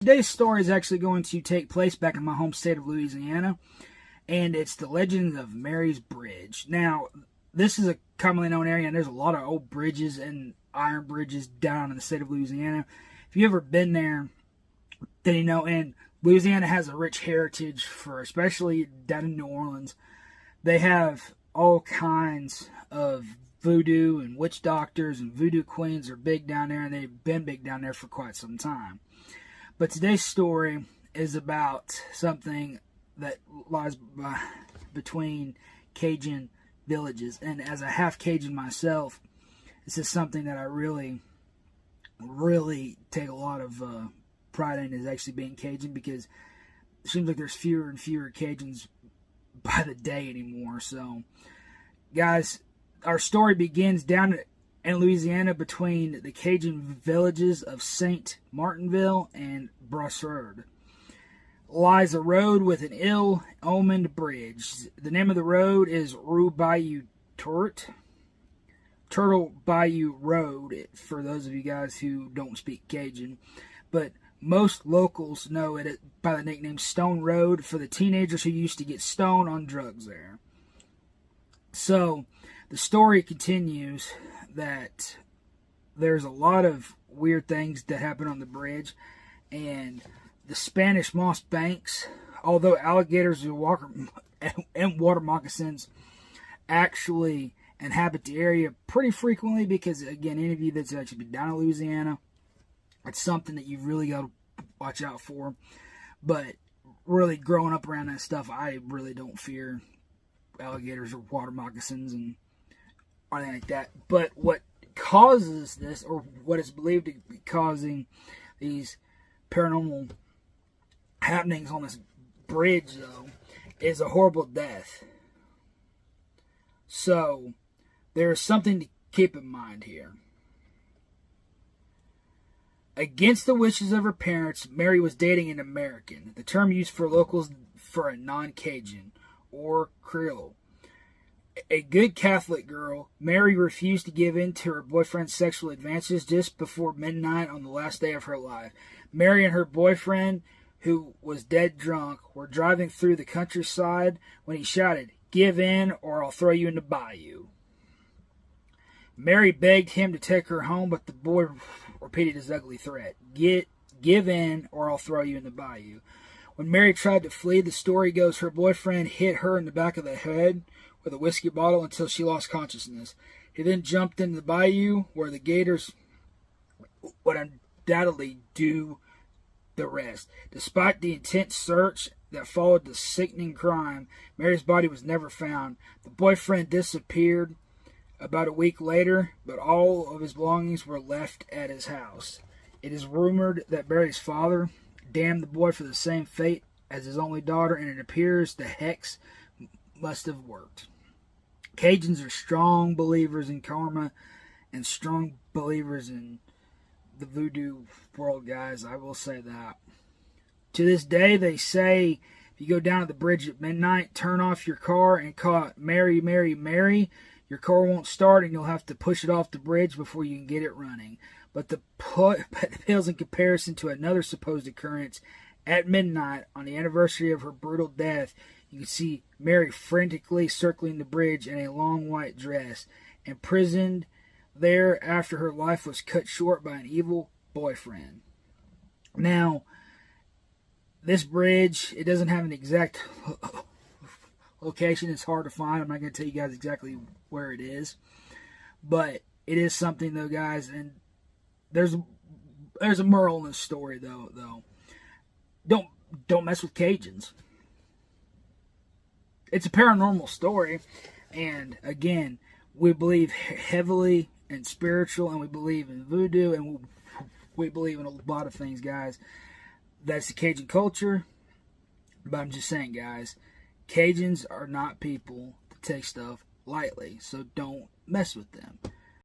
Today's story is actually going to take place back in my home state of Louisiana, and it's the legend of Mary's Bridge. Now, this is a commonly known area, and there's a lot of old bridges and iron bridges down in the state of Louisiana. If you've ever been there, then you know, and Louisiana has a rich heritage for, especially down in New Orleans. They have all kinds of voodoo and witch doctors, and voodoo queens are big down there, and they've been big down there for quite some time. But today's story is about something that lies between Cajun villages. And as a half Cajun myself, this is something that I really take a lot of pride in, is actually being Cajun, because it seems like there's fewer and fewer Cajuns by the day anymore. So, guys, our story begins down in Louisiana between the Cajun villages of Saint Martinville and Broussard. Lies a road with an ill-omened bridge. The name of the road is Rue Bayou Turtle Bayou Road, for those of you guys who don't speak Cajun. But most locals know it by the nickname Stone Road for the teenagers who used to get stoned on drugs there. So, the story continues that there's a lot of weird things that happen on the bridge, and the Spanish moss banks, although alligators and water moccasins actually inhabit the area pretty frequently, because, again, any of you that's actually been down in Louisiana, it's something that you've really got to watch out for. But really, growing up around that stuff, I really don't fear alligators or water moccasins and anything like that. But what causes this, or what is believed to be causing these paranormal happenings on this bridge, though, is a horrible death. So, there's something to keep in mind here. Against the wishes of her parents, Mary was dating an American, the term used for locals for a non-Cajun or Creole. A good Catholic girl, Mary refused to give in to her boyfriend's sexual advances just before midnight on the last day of her life. Mary and her boyfriend, who was dead drunk, were driving through the countryside when he shouted, "Give in or I'll throw you in the bayou." Mary begged him to take her home, but the boy repeated his ugly threat, "Give in or I'll throw you in the bayou." When Mary tried to flee, the story goes her boyfriend hit her in the back of the head with a whiskey bottle until she lost consciousness. He then jumped into the bayou, where the gators would undoubtedly do the rest. Despite the intense search that followed the sickening crime, Mary's body was never found. The boyfriend disappeared about a week later, but all of his belongings were left at his house. It is rumored that Mary's father damned the boy for the same fate as his only daughter, and it appears the hex must have worked. Cajuns are strong believers in karma and strong believers in the voodoo world, guys. I will say that. To this day, they say if you go down to the bridge at midnight, turn off your car and call out "Mary, Mary, Mary," your car won't start and you'll have to push it off the bridge before you can get it running. But the pales in comparison to another supposed occurrence at midnight on the anniversary of her brutal death. You can see Mary frantically circling the bridge in a long white dress, imprisoned there after her life was cut short by an evil boyfriend. Now, this bridge, it doesn't have an exact location. It's hard to find. I'm not going to tell you guys exactly where it is. But it is something, though, guys. And there's a moral in this story, though. Don't mess with Cajuns. It's a paranormal story. And, again, we believe heavily in spiritual, and we believe in voodoo, and we believe in a lot of things, guys. That's the Cajun culture. But I'm just saying, guys, Cajuns are not people that take stuff lightly, so don't mess with them.